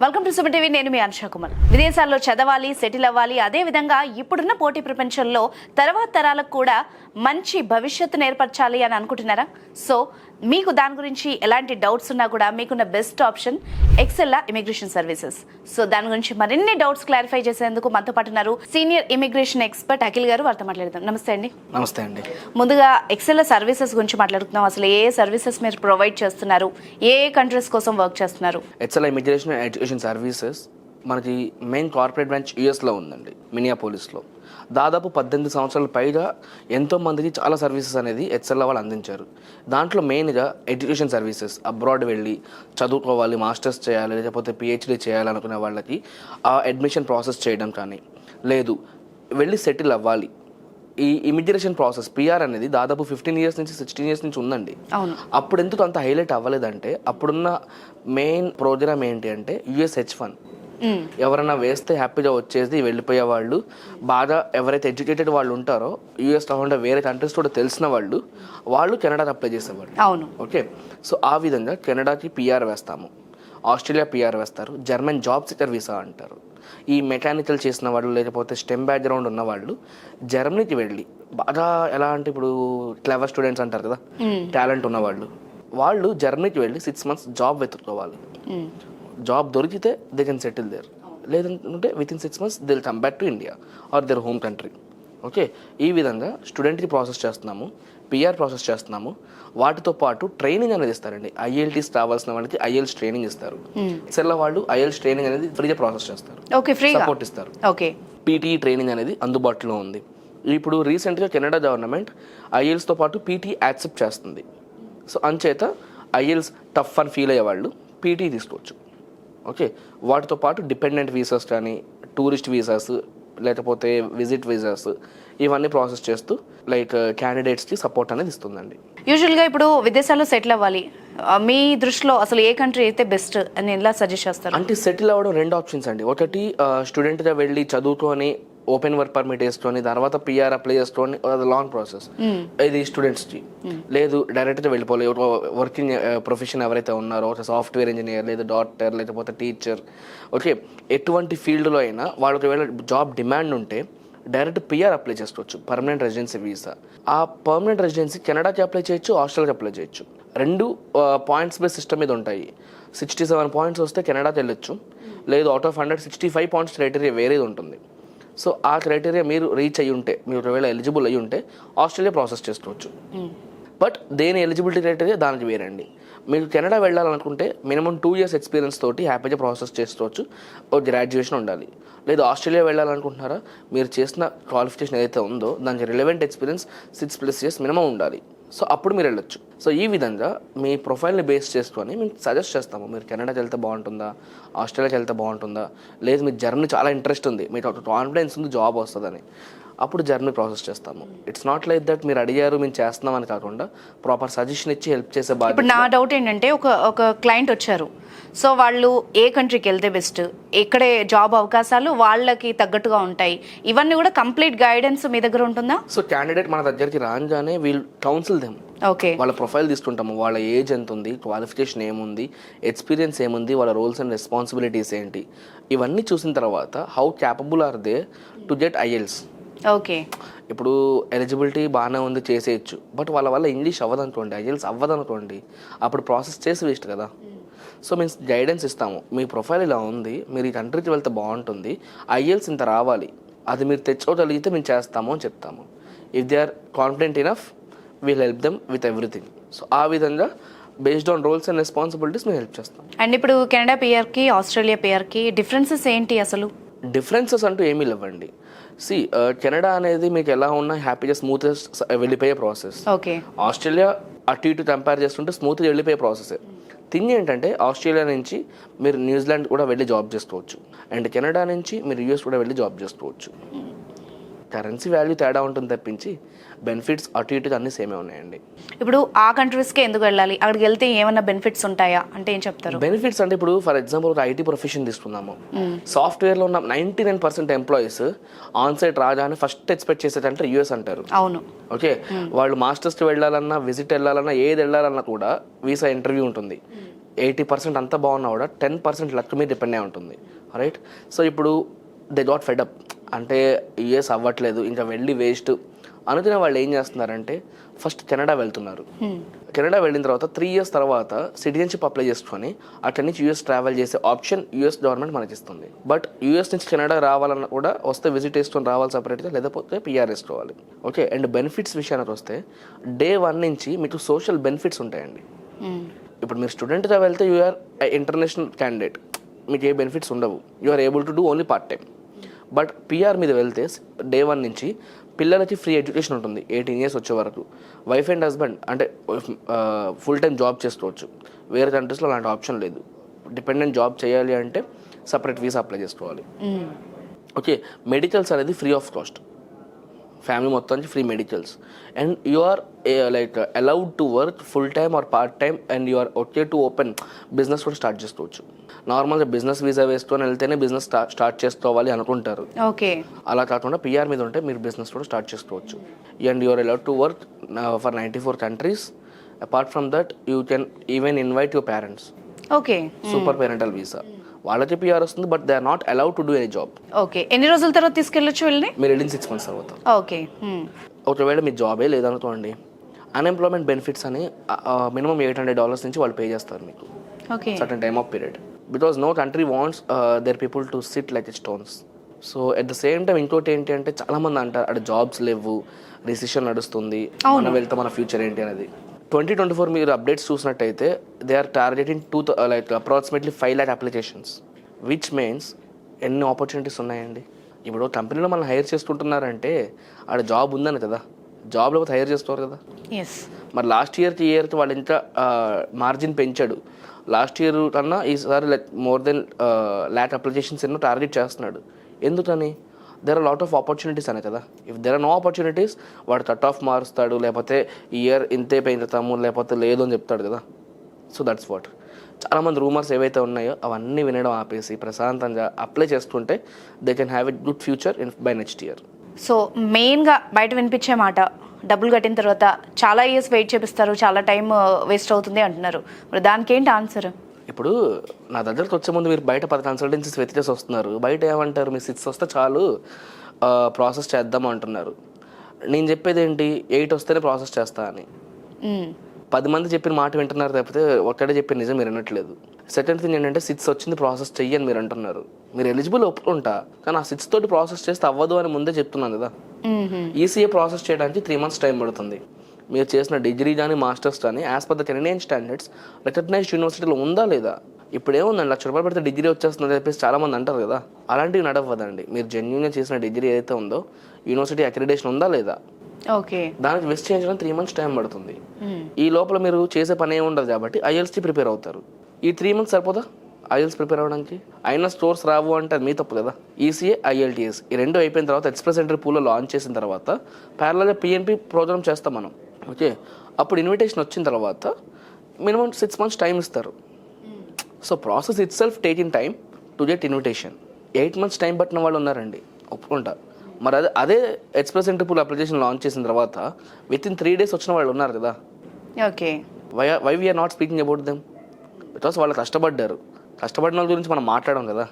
Welcome to Suman TV. నేను మీ అనుషా కుమార్. విదేశాల్లో చదవాలి, సెటిల్ అవ్వాలి, అదే విధంగా ఇప్పుడున్న పోటీ ప్రపంచంలో తర్వాత తరాలకు కూడా మంచి భవిష్యత్తు ఏర్పరచాలి అని అనుకుంటున్నారా? సో మీకు దాని గురించి ఎలాంటి డౌట్స్ ఉన్నా కూడా మీకున్న బెస్ట్ ఆప్షన్ ఎక్సెల్లా ఇమిగ్రేషన్ సర్వీసెస్. సో దాని గురించి మరిన్ని డౌట్స్ క్లారిఫై చేసేందుకు మనతో పాటు ఉన్నారు సీనియర్ ఇమిగ్రేషన్ ఎక్స్పర్ట్ అఖిల్ గారు. వారితో మాట్లాడదాం. నమస్తే అండి. నమస్తే అండి. ముందుగా ఎక్సెల్లా సర్వీసెస్ గురించి మాట్లాడుతున్నాం. అసలు ఏ సర్వీసెస్ మీరు ప్రొవైడ్ చేస్తున్నారు, ఏ కంట్రీస్ కోసం వర్క్ చేస్తున్నారు? Excel immigration and education services మనకి మెయిన్ కార్పొరేట్ బ్రాంచ్ యూఎస్లో ఉందండి, మినియాపోలిస్లో. దాదాపు 18 సంవత్సరాల పైగా ఎంతోమందికి చాలా సర్వీసెస్ అనేది ఎక్సెల్ వాళ్ళు అందించారు. దాంట్లో మెయిన్గా ఎడ్యుకేషన్ సర్వీసెస్, అబ్రాడ్ వెళ్ళి చదువుకోవాలి, మాస్టర్స్ చేయాలి, లేకపోతే పిహెచ్డీ చేయాలనుకునే వాళ్ళకి ఆ అడ్మిషన్ ప్రాసెస్ చేయడం కానీ, లేదు వెళ్ళి సెటిల్ అవ్వాలి. ఈ ఇమిగ్రేషన్ ప్రాసెస్ పిఆర్ అనేది దాదాపు 15 ఇయర్స్ నుంచి 16 ఇయర్స్ నుంచి ఉందండి. అప్పుడు ఎందుకు అంత హైలైట్ అవ్వలేదంటే, అప్పుడున్న మెయిన్ ప్రోగ్రామ్ ఏంటి అంటే యుఎస్H1. ఎవరైనా వేస్తే హ్యాపీగా వచ్చేసి వెళ్ళిపోయే వాళ్ళు, బాగా ఎవరైతే ఎడ్యుకేటెడ్ వాళ్ళు ఉంటారో యూఎస్లో ఉండే వేరే కంట్రీస్ కూడా తెలిసిన వాళ్ళు కెనడాకి అప్లై చేసేవాళ్ళు. అవును, ఓకే. సో ఆ విధంగా కెనడాకి పిఆర్ వేస్తాము, ఆస్ట్రేలియా పిఆర్ వేస్తారు, జర్మన్ జాబ్ సీకర్ వీసా అంటారు. ఈ మెకానికల్ చేసిన వాళ్ళు లేకపోతే స్టెమ్ బ్యాక్గ్రౌండ్ ఉన్న వాళ్ళు జర్మనీకి వెళ్ళి బాగా ఎలా అంటే ఇప్పుడు క్లెవర్ స్టూడెంట్స్ అంటారు కదా, టాలెంట్ ఉన్నవాళ్ళు, వాళ్ళు జర్మనీకి వెళ్ళి 6 months జాబ్ వెతుక్కోవాలి. జాబ్ దొరికితే దే కెన్ సెటిల్ దేర్, లేదంటే within 6 months they will come back to India or their home country. Okay. ఈ విధంగా స్టూడెంట్కి ప్రాసెస్ చేస్తున్నాము, పిఆర్ ప్రాసెస్ చేస్తున్నాము. వాటితో పాటు ట్రైనింగ్ అనేది ఇస్తారండి. ఐఎల్టీస్ రావాల్సిన వాళ్ళకి ఐఎల్స్ ట్రైనింగ్ ఇస్తారు. సెల్ల వాళ్ళు ఐఎల్స్ ట్రైనింగ్ అనేది ఫ్రీగా ప్రాసెస్ చేస్తారు, సపోర్ట్ ఇస్తారు. పీటీ ట్రైనింగ్ అనేది అందుబాటులో ఉంది. ఇప్పుడు రీసెంట్గా కెనడా గవర్నమెంట్ ఐఎల్స్తో పాటు పీటీ యాక్సెప్ట్ చేస్తుంది. సో అంచేత ఐఎల్స్ టఫ్ అని ఫీల్ అయ్యే వాళ్ళు పీటీ తీసుకోవచ్చు. ఓకే. వాటితో పాటు డిపెండెంట్ వీసాస్ కానీ, టూరిస్ట్ వీసాస్, లేకపోతే విజిట్ వీసాస్, ఇవన్నీ ప్రాసెస్ చేస్తూ లైక్ క్యాండిడేట్స్కి సపోర్ట్ అనేది ఇస్తుందండి. యూజువల్గా ఇప్పుడు విదేశాల్లో సెటిల్ అవ్వాలి, మీ దృష్టిలో అసలు ఏ కంట్రీ అయితే బెస్ట్ అని ఎలా సజెస్ట్ చేస్తారు? అంటే సెటిల్ అవ్వడం 2 ఆప్షన్స్ అండి. ఒకటి స్టూడెంట్గా వెళ్ళి చదువుకొని ఓపెన్ వర్క్ పర్మిట్ వేసుకొని తర్వాత పిఆర్ అప్లై చేసుకొని, అది లాంగ్ ప్రాసెస్. ఇది స్టూడెంట్స్కి. లేదు డైరెక్ట్గా వెళ్ళిపోవాలి, వర్కింగ్ ప్రొఫెషన్ ఎవరైతే ఉన్నారో, సాఫ్ట్వేర్ ఇంజనీర్, లేదా డాక్టర్, లేకపోతే టీచర్, ఓకే, ఎటువంటి ఫీల్డ్లో అయినా వాళ్ళకి ఒకవేళ జాబ్ డిమాండ్ ఉంటే డైరెక్ట్ పిఆర్ అప్లై చేసుకోవచ్చు, పర్మనెంట్ రెసిడెన్సీ వీసా. ఆ పర్మనెంట్ రెసిడెన్సీ కెనడాకి అప్లై చేయొచ్చు, ఆస్ట్రేలియాకి అప్లై చేయొచ్చు. 2 పాయింట్స్ బేస్ సిస్టమ్ మీద ఉంటాయి. 67 పాయింట్స్ వస్తే కెనడాకి వెళ్ళొచ్చు, లేదు అవుట్ ఆఫ్ 100 65 పాయింట్స్ క్రైటీరియా వేరేది ఉంటుంది. సో ఆ క్రైటీరియా మీరు రీచ్ అయ్యి ఉంటే, మీరు ఒకవేళ ఎలిజిబుల్ అయ్యి ఉంటే ఆస్ట్రేలియా ప్రాసెస్ చేసుకోవచ్చు. బట్ దేని ఎలిజిబిలిటీ క్రైటీరియా దానికి వేరండి. మీరు కెనడా వెళ్ళాలనుకుంటే మినిమం 2 years ఎక్స్పీరియన్స్ తోటి హ్యాపీగా ప్రాసెస్ చేసుకోవచ్చు, ఒక గ్రాడ్యుయేషన్ ఉండాలి. లేదు ఆస్ట్రేలియా వెళ్ళాలనుకుంటున్నారా, మీరు చేసిన క్వాలిఫికేషన్ ఏదైతే ఉందో దానికి రిలవెంట్ ఎక్స్పీరియన్స్ 6+ years మినిమం ఉండాలి. సో అప్పుడు మీరు వెళ్ళొచ్చు. సో ఈ విధంగా మీ ప్రొఫైల్ని బేస్ చేసుకొని మేము సజెస్ట్ చేస్తాము, మీరు కెనడాకి వెళ్తే బాగుంటుందా, ఆస్ట్రేలియాకి వెళ్తే బాగుంటుందా, లేదు మీకు జర్నీ చాలా ఇంట్రెస్ట్ ఉంది, మీకు కాన్ఫిడెన్స్ ఉంది జాబ్ వస్తుందని, అప్పుడు జర్నీ ప్రాసెస్ చేస్తాము. ఇట్స్ నాట్ లైక్ దట్ మీరు అడిగారు మేము చేస్తున్నాం అని కాకుండా ప్రాపర్ సజెషన్ ఇచ్చి హెల్ప్ చేసే బాధ్యత. ఇప్పుడు నా డౌట్ ఏంటంటే, ఒక క్లయింట్ వచ్చారు, సో వాళ్ళు ఏ కంట్రీకి వెళ్తే బెస్ట్, ఇక్కడే జాబ్ అవకాశాలు వాళ్ళకి తగ్గట్టుగా ఉంటాయి, ఇవన్నీ కూడా కంప్లీట్ గైడెన్స్ మీ దగ్గర ఉంటుందా? సో క్యాండిడేట్ మన దగ్గరికి రాగానే వీల్ కౌన్సిల్ దెమ్. ఓకే. వాళ్ళ ప్రొఫైల్ తీసుకుంటాము, వాళ్ళ ఏజ్ ఎంత ఉంది, క్వాలిఫికేషన్ ఏముంది, ఎక్స్పీరియన్స్ ఏముంది, వాళ్ళ రోల్స్ అండ్ రెస్పాన్సిబిలిటీస్ ఏంటి, ఇవన్నీ చూసిన తర్వాత how capable are they to get IELTS. Okay. ఇప్పుడు ఎలిజిబిలిటీ బాగానే ఉంది, చేసేయచ్చు, బట్ వాళ్ళ వల్ల ఇంగ్లీష్ అవ్వదనుకోండి, ఐఎల్స్ అవ్వదనుకోండి, అప్పుడు ప్రాసెస్ చేసి వేస్ట్ కదా. సో మేము గైడెన్స్ ఇస్తాము, మీ ప్రొఫైల్ ఇలా ఉంది, మీరు ఈ కంట్రీకి వెళ్తే బాగుంటుంది, ఐఎల్స్ ఇంత రావాలి, అది మీరు తెచ్చుకోగలిగితే మేము చేస్తాము అని చెప్తాము. If they are confident enough will help them with everything. So ఆ విధంగా based on roles and responsibilities మేము హెల్ప్ చేస్తాం. అండ్ ఇప్పుడు కెనడా పిఆర్కి ఆస్ట్రేలియా పిఆర్కి డిఫరెన్సెస్ ఏంటి అసలు? డిఫరెన్సెస్ అంటూ ఏమీ లేవండి. కెనడా అనేది మీకు ఎలా ఉన్నా హ్యాపీగా స్మూత్గా వెళ్ళిపోయే ప్రాసెస్. ఓకే. ఆస్ట్రేలియా అటు ఇటు కంపేర్ చేస్తుంటే స్మూత్గా వెళ్ళిపోయే ప్రాసెస్. థింగ్ ఏంటంటే ఆస్ట్రేలియా నుంచి మీరు న్యూజిలాండ్ కూడా వెళ్ళి జాబ్ చేసుకోవచ్చు, అండ్ కెనడా నుంచి మీరు యూఎస్ కూడా వెళ్ళి జాబ్ చేసుకోవచ్చు. కరెన్సీ వాల్యూ తేడా ఉంటుంది తప్పించి బెనిఫిట్స్ అటు ఇటు అన్ని సేమే ఉన్నాయండి. ఇప్పుడు ఆ కంట్రీస్కి ఎందుకు వెళ్ళాలి, అక్కడికి వెళ్తే ఏమైనా బెనిఫిట్స్ ఉంటాయా అంటే ఏం చెప్తారు? బెనిఫిట్స్ అంటే ఇప్పుడు ఫర్ ఎగ్జాంపుల్ ఒక ఐటీ ప్రొఫెషన్ తీసుకుందాము, సాఫ్ట్వేర్లో ఉన్న 99% ఎంప్లాయీస్ ఆన్ సైట్ రాగానే ఫస్ట్ ఎక్స్పెక్ట్ చేసేదంటే యూఎస్ అంటారు. అవును. ఓకే. వాళ్ళు మాస్టర్స్కి వెళ్ళాలన్నా, విజిట్ వెళ్ళాలన్నా, ఏది వెళ్ళాలన్నా కూడా వీసా ఇంటర్వ్యూ ఉంటుంది. 80% అంతా బాగున్నా కూడా 10% లక్ మీద డిపెండ్ అయి ఉంటుంది, రైట్? సో ఇప్పుడు దే గాట్ ఫెడ్ అప్, అంటే యూఎస్ అవ్వట్లేదు ఇంకా వెళ్ళి వేస్ట్ అనుకునే వాళ్ళు ఏం చేస్తున్నారంటే ఫస్ట్ కెనడా వెళ్తున్నారు. కెనడా వెళ్ళిన తర్వాత 3 years తర్వాత సిటిజన్షిప్ అప్లై చేసుకొని అక్కడి నుంచి యూఎస్ ట్రావెల్ చేసే ఆప్షన్ యూఎస్ గవర్నమెంట్ మనకి ఇస్తుంది. బట్ యూఎస్ నుంచి కెనడా రావాలన్నా కూడా వస్తే విజిట్ వేసుకొని రావాలి సపరేట్గా, లేకపోతే పిఆర్ వేసుకోవాలి. ఓకే, అండ్ బెనిఫిట్స్ విషయానికి వస్తే Day 1 నుంచి మీకు సోషల్ బెనిఫిట్స్ ఉంటాయండి. ఇప్పుడు మీరు స్టూడెంట్గా వెళ్తే యూఆర్ ఇంటర్నేషనల్ క్యాండిడేట్, మీకు ఏ బెనిఫిట్స్ ఉండవు, you're able to do only part time. But PR మీద వెళ్తే Day 1 నుంచి పిల్లలకి ఫ్రీ ఎడ్యుకేషన్ ఉంటుంది 18 years వచ్చే వరకు. వైఫ్ అండ్ హస్బెండ్ అంటే ఫుల్ టైం జాబ్ చేసుకోవచ్చు. వేరే కంట్రీస్లో అలాంటి ఆప్షన్ లేదు. డిపెండెంట్ జాబ్ చేయాలి అంటే సపరేట్ వీసా అప్లై చేసుకోవాలి. ఓకే, మెడికల్స్ అనేది ఫ్రీ ఆఫ్ కాస్ట్, ఫ్యామిలీ మొత్తానికి free medicals. And you are like allowed to work full time or part time, and you are okay to open business కూడా start చేసుకోవచ్చు. నార్మల్గా business visa వేసుకొని వెళ్తేనే business start చేసుకోవాలి అనుకుంటారు. Okay, అలా కాకుండా పిఆర్ మీద ఉంటే మీరు బిజినెస్ కూడా స్టార్ట్ చేసుకోవచ్చు. And you are allowed to work for 94 countries. Apart from that you can even invite your parents. Okay, super parental visa వాళ్ళకి పిఆర్ వస్తుంది, but they are not allowed to do any job. Okay, ఎన్ని రోజుల తర్వాత తీసుకెళ్ళొచ్చు వెళ్ళి? మీరు వెళ్ళిన 6 months తర్వాత. Okay, ఒకవేళ మీ జాబే లేదనుకోండి, అన్ఎంప్లాయ్మెంట్ బెనిఫిట్స్ అని మినిమం $800 నుంచి వాళ్ళు పే చేస్తారు మీకు okay, certain time of period. Because no country wants their people to sit like stones. So at the same time ఇంకోటి ఏంటి అంటే చాలా మంది అంటారు అక్కడ జాబ్స్ లేవు, రిసెషన్ నడుస్తుంది, మనం వెళ్తే మన ఫ్యూచర్ ఏంటి అనేది. 2024 మీరు అప్డేట్స్ చూసినట్టయితే they are targeting like approximately 5 lakh applications, which means ఎన్ని ఆపర్చునిటీస్ ఉన్నాయండి. ఇప్పుడు కంపెనీలో మనం హైర్ చేసుకుంటున్నారంటే ఆడ జాబ్ ఉందని కదా, జాబ్ లేకపోతే హైర్ చేసుకోరు కదా. మరి లాస్ట్ ఇయర్కి వాళ్ళు ఇంకా మార్జిన్ పెంచాడు. లాస్ట్ ఇయర్ కన్నా ఈసారి మోర్ దెన్ 1 lakh applications ఎన్నో టార్గెట్ చేస్తున్నాడు. ఎందుకని? There are lot of opportunities అనే కదా. If there are no opportunities వాడు కట్ ఆఫ్ మారుస్తాడు, లేకపోతే ఈ ఇయర్ ఇంతే పెంచుతాము, లేకపోతే లేదు అని చెప్తాడు కదా. So that's what. చాలామంది రూమర్స్ ఏవైతే ఉన్నాయో అవన్నీ వినడం ఆపేసి ప్రశాంతంగా అప్లై చేసుకుంటే they can have a good future by next year. So మెయిన్గా బయట వినిపించే మాట, డబ్బులు కట్టిన తర్వాత చాలా ఇయర్స్ వెయిట్ చేపిస్తారు, చాలా టైం వేస్ట్ అవుతుంది అంటున్నారు. మరి దానికి ఏంటి ఆన్సర్? ఇప్పుడు నా దగ్గరకు వచ్చే ముందు మీరు బయట 10 consultancies వెతికేసి వస్తున్నారు. బయట ఏమంటారు, మీ 6 వస్తే చాలు ప్రాసెస్ చేద్దాం అంటున్నారు. నేను చెప్పేది ఏంటి, 8 వస్తేనే ప్రాసెస్ చేస్తా అని. 10 మంది చెప్పిన మాట వింటున్నారు తప్పితే ఒక్కడే చెప్పిన నిజం మీరు వినట్లేదు. సెకండ్ థింగ్ ఏంటంటే 6 వచ్చింది ప్రాసెస్ చెయ్యని మీరు అంటున్నారు. మీరు ఎలిజిబుల్ ఒప్పుకుంటా, కానీ ఆ 6 తోటి ప్రాసెస్ చేస్తే అవ్వదు అని ముందే చెప్తున్నాను కదా. ఈసీఏ ప్రాసెస్ చేయడానికి 3 months టైం పడుతుంది. మీరు చేసిన డిగ్రీ కానీ మాస్టర్స్ కానీ as per the Canadian standards recognized యూనివర్సిటీలో ఉందా లేదా? ఇప్పుడు ఏముందండి, ₹1,00,000 పెడితే డిగ్రీ వచ్చేస్తుందని చెప్పేసి చాలామంది అంటారు కదా. అలాంటివి నడవదండి. మీరు జెన్యూన్గా చేసిన డిగ్రీ ఏదైతే ఉందో యూనివర్సిటీ అక్రిడేషన్ ఉందా లేదా, ఓకే, దానికి వెస్ట్ చేయడానికి 3 months టైం పడుతుంది. ఈ లోపల మీరు చేసే పని ఏమి ఉండదు కాబట్టి ఐఎల్స్కి ప్రిపేర్ అవుతారు. ఈ 3 months సరిపోదా ఐఎల్స్ ప్రిపేర్ అవ్వడానికి? అయినా స్టోర్స్ రావు అంటే అది మీ తప్పు కదా. ఈసీఏ ఐఎల్టీఎస్ ఈ 2 అయిపోయిన తర్వాత ఎక్స్ప్రెస్ ఎంట్రీ పూల్లో లాంచ్ చేసిన తర్వాత ప్యారలల్గా పిఎన్పి ప్రోగ్రామ్ చేస్తాం మనం. ఓకే, అప్పుడు ఇన్విటేషన్ వచ్చిన తర్వాత మినిమం 6 months టైం ఇస్తారు. So process it self taking time to get invitation. 8 months time పట్టిన వాళ్ళు ఉన్నారండి, ఒప్పుకుంటా. మరి అదే express entry pool application launch చేసిన తర్వాత విత్ ఇన్ 3 days వచ్చిన వాళ్ళు ఉన్నారు కదా. Okay, why we're not speaking about them? Because వాళ్ళు కష్టపడ్డారు. కష్టపడిన వాళ్ళ గురించి మనం మాట్లాడడం కదా.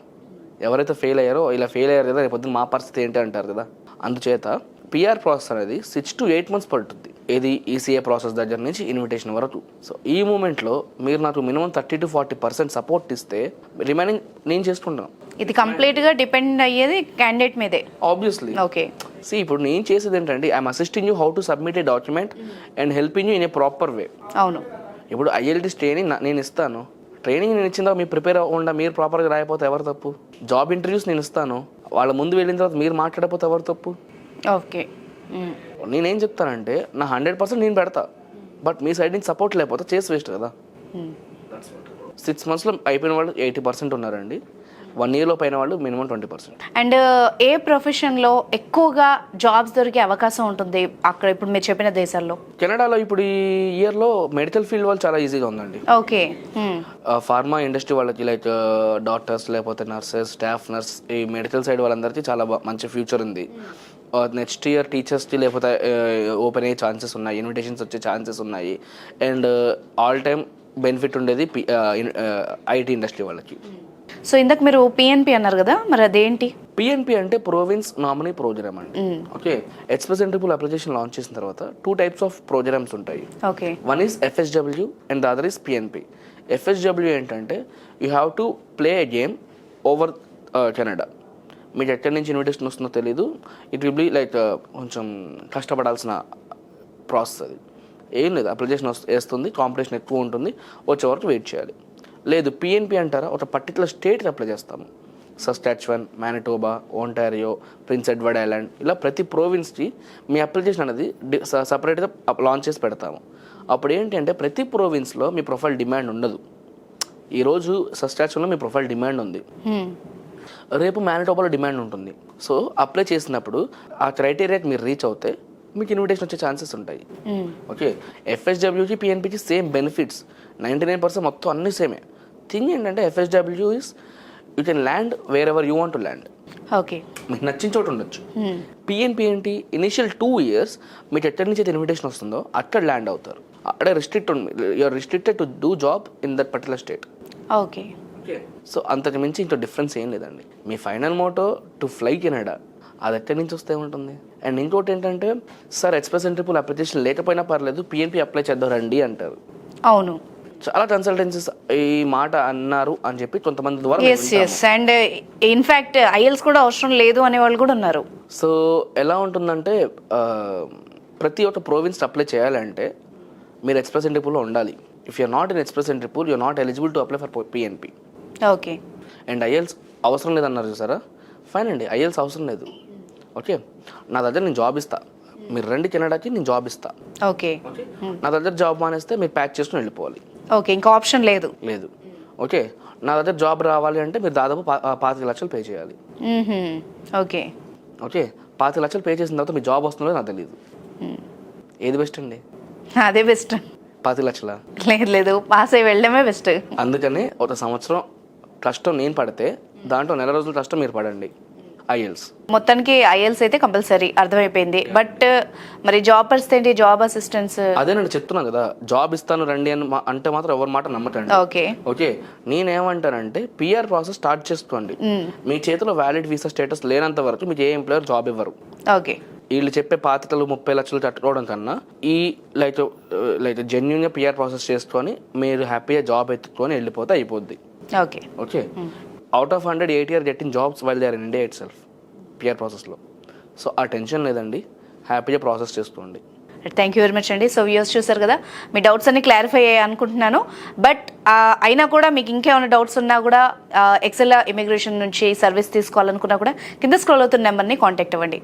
ఎవరైతే ఫెయిల్ అయ్యారో ఇలా ఫెయిల్ అయ్యారు కదా, రేపు మా పరిస్థితి ఏంటి అంటారు కదా. అందుచేత పిఆర్ ప్రాసెస్ అనేది 6 to 8 months పడుతుంది. ఏది ఈసీఏ ప్రాసెస్ దగ్గర నుంచి ఇన్విటేషన్ వరకు. సో ఈ మూమెంట్లో మీరు నాకు మినిమం 30 to 40% సపోర్ట్ ఇస్తే రిమైనింగ్ నేను చేసుకుంటాను. ఇది కంప్లీట్గా డిపెండ్ అయ్యేది క్యాండిడేట్ మీదే ఆబ్వియస్లీ. ఓకే, ఇప్పుడు నేను చేసేది ఏంటంటే I'm assisting you how to submit A document and helping you in a proper way. అవును, ఇప్పుడు ఐఎల్టీఎస్ ట్రైనింగ్ నేను ఇస్తాను. ట్రైనింగ్ నేను ఇచ్చిన తర్వాత మీరు ప్రిపేర్ అవ్వకుండా మీరు ప్రాపర్గా రాయకపోతే ఎవరు తప్పు? జాబ్ ఇంటర్వ్యూస్ నేను ఇస్తాను, వాళ్ళ ముందు వెళ్ళిన తర్వాత మీరు మాట్లాడకపోతే ఎవరు తప్పు? ఓకే, నేనేం చెప్తానంటే నా 100% నేను పెడతా, బట్ మీ సైడ్ నుంచి సపోర్ట్ లేకపోతే చేసి వేస్ట్ కదా. 6 monthsలో అయిపోయిన వాళ్ళు 80% ఉన్నారండి. 1 yearలో పైన వాళ్ళు మినిమం 20%. అండ్ ఏ ప్రొఫెషన్లో ఎక్కువగా జాబ్స్ దొరికే అవకాశం ఉంటుంది అక్కడ ఇప్పుడు మీరు చెప్పిన దేశాల్లో? కెనడాలో ఇప్పుడు ఈ ఇయర్లో మెడికల్ ఫీల్డ్ వాళ్ళు చాలా ఈజీగా ఉందండి. ఓకే, ఫార్మా ఇండస్ట్రీ వాళ్ళకి లైక్ డాక్టర్స్ లేకపోతే నర్సెస్, స్టాఫ్ నర్స్, ఈ మెడికల్ సైడ్ వాళ్ళందరికీ చాలా మంచి ఫ్యూచర్ ఉంది. నెక్స్ట్ ఇయర్ టీచర్స్కి లేకపోతే ఓపెన్ అయ్యే ఛాన్సెస్ ఉన్నాయి, ఇన్విటేషన్స్ వచ్చే ఛాన్సెస్ ఉన్నాయి. అండ్ ఆల్ టైమ్ బెనిఫిట్ ఉండేది ఐటీ ఇండస్ట్రీ వాళ్ళకి. సో ఇందాక మీరు పిఎన్పి అన్నారు కదా, మరి అదేంటి? పిఎన్పి అంటే ప్రోవిన్స్ నామినీ ప్రోగ్రామ్ అండి. Okay, express entry application launch చేసిన తర్వాత 2 types ఆఫ్ ప్రోగ్రామ్స్ ఉంటాయి. Okay. One is FSW and the other is PNP. FSW ఏంటంటే you have to play a game over Canada. మీకు ఎక్కడి నుంచి ఇన్విటేషన్ వస్తుందో తెలీదు. ఇట్ విల్ బి లైక్ కొంచెం కష్టపడాల్సిన ప్రాసెస్ అది. ఏం లేదు, అప్లికేషన్ వేస్తుంది, కాంపిటీషన్ ఎక్కువ ఉంటుంది, వచ్చే వరకు వెయిట్ చేయాలి. లేదు పిఎన్పి అంటారా, ఒక పర్టికులర్ స్టేట్కి అప్లై చేస్తాము. Saskatchewan, Manitoba, Ontario, Prince Edward Island, ఇలా ప్రతి ప్రోవిన్స్కి మీ అప్లికేషన్ అనేది సపరేట్గా లాంచ్ చేసి పెడతాము. అప్పుడు ఏంటి అంటే ప్రతి ప్రోవిన్స్లో మీ ప్రొఫైల్ డిమాండ్ ఉండదు. ఈరోజు సస్కాచ్యువన్లో మీ ప్రొఫైల్ డిమాండ్ ఉంది, రేపు మానిటోబాలో డిమాండ్ ఉంటుంది. సో అప్లై చేసినప్పుడు ఆ క్రైటీరియాకి మీరు రీచ్ అవుతే మీకు ఇన్విటేషన్ వచ్చే ఛాన్సెస్ ఉంటాయి. ఓకే, FSWకి పిఎన్పికి సేమ్ బెనిఫిట్స్ 99% మొత్తం అన్నీ సేమే. థింగ్ ఏంటంటే FSW is you can land where ever you want to land. Okay, మీకు నచ్చిన చోటు ఉండొచ్చు. పిఎన్పి ఏంటి, ఇనిషియల్ 2 years మీకు ఎక్కడి నుంచి అయితే ఇన్విటేషన్ వస్తుందో అక్కడ ల్యాండ్ అవుతారు. అక్కడే you're restricted to do job in that particular state. Okay. So అంతకు మించి ఇంకో డిఫరెన్స్ ఏం లేదండి. మీ final motto to fly Canada, అది ఎక్కడి నుంచి వస్తే ఉంటుంది. అండ్ ఇంకోటి ఏంటంటే సార్ ఎక్స్ప్రెస్ ఎంట్రీ అప్లికేషన్ లేకపోయినా పర్లేదు పిఎన్పి అప్లై చేద్దాం రండి అంటారు. అవును, చాలా కన్సల్టెన్సీస్ ఈ మాట అన్నారు అని చెప్పి కొంతమంది ద్వారా అండ్ ఇన్ఫాక్ట్ ఐఎల్స్ కూడా అవసరం లేదు అనే వాళ్ళు కూడా ఉన్నారు. సో ఎలా ఉంటుందంటే ప్రతి ఒక్క ప్రోవిన్స్ అప్లై చేయాలంటే మీరు ఎక్స్ప్రెస్ ఎంట్రీ పూల్లో ఉండాలి. If you're not in express entry pool you're not eligible to apply for PNP. Okay. And IELTS అవసరం లేదన్నారు చూసారా, ఫైన్ అండి, ఐఎల్స్ అవసరం లేదు. ఓకే, నా దగ్గర నేను జాబ్ ఇస్తా, మీరు రండి కెనడాకి, నేను జాబ్ ఇస్తా. ఓకే. నా దగ్గర జాబ్ మానేస్తే మీరు ప్యాక్ చేసుకుని వెళ్ళిపోవాలి. ఓకే, ఇంకా ఆప్షన్ లేదు. ఓకే, నా దగ్గర జాబ్ రావాలి అంటే మీరు దాదాపు 25 లక్షలు పే చేయాలి. ఓకే. ఓకే, 25 లక్షలు పే చేసిన తర్వాత మీ జాబ్ వస్తుందో నాకు తెలియదు. ఏది బెస్ట్ అండి? అదే బెస్ట్. 25 లక్షల లేదు, పాస్ అయ్యి వెళ్ళడమే బెస్ట్. అందుకనే ఒక సంవత్సరం కష్టం నేను పడితే దాంట్లో 4 రోజుల కష్టం మీరు పడండి. ఐఎల్స్ మొత్తానికి ఐఎల్స్ అయితే కంపల్సరీ, అర్థమైపోయింది. బట్ మరి జాబ్ పరిస్థితి, జాబ్ అసిస్టెన్స్ అదే నేను చెప్తున్నాను కదా, జాబ్ ఇస్తాను రండి అని అంటే మాత్రం ఎవరి మాట నమ్మకండి. ఓకే. ఓకే, నేనేమంటానంటే పిఆర్ ప్రాసెస్ స్టార్ట్ చేసుకోండి. మీ చేతిలో వ్యాలిడ్ వీసా స్టేటస్ లేనంత వరకు మీకు ఏ ఎంప్లాయర్ జాబ్ ఇవ్వరు. ఓకే. వీళ్ళు చెప్పే 30 లక్షలు కట్టుకోవడం కన్నా ఈ లైక్ జెన్యున్గా పిఆర్ ప్రాసెస్ చేసుకొని మీరు హ్యాపీగా జాబ్ ఎత్తుకొని వెళ్ళిపోతే అయిపోద్ది. Okay. Okay, out of 180 are getting jobs while they are in India itself PR ప్రాసెస్లో. సో ఆ టెన్షన్ లేదండి, హ్యాపీగా ప్రాసెస్ చేసుకోండి. థ్యాంక్ యూ వెరీ మచ్ అండి. సో వ్యూస్ చూసారు కదా, మీ డౌట్స్ అన్ని క్లారిఫై అయ్యాయి అనుకుంటున్నాను. బట్ అయినా కూడా మీకు ఇంకేమైనా డౌట్స్ ఉన్నా కూడా ఎక్సెల్ ఇమిగ్రేషన్ నుంచి సర్వీస్ తీసుకోవాలనుకున్నా కూడా కింద స్క్రోల్ అవుతున్న నెంబర్ని కాంటాక్ట్ అవ్వండి.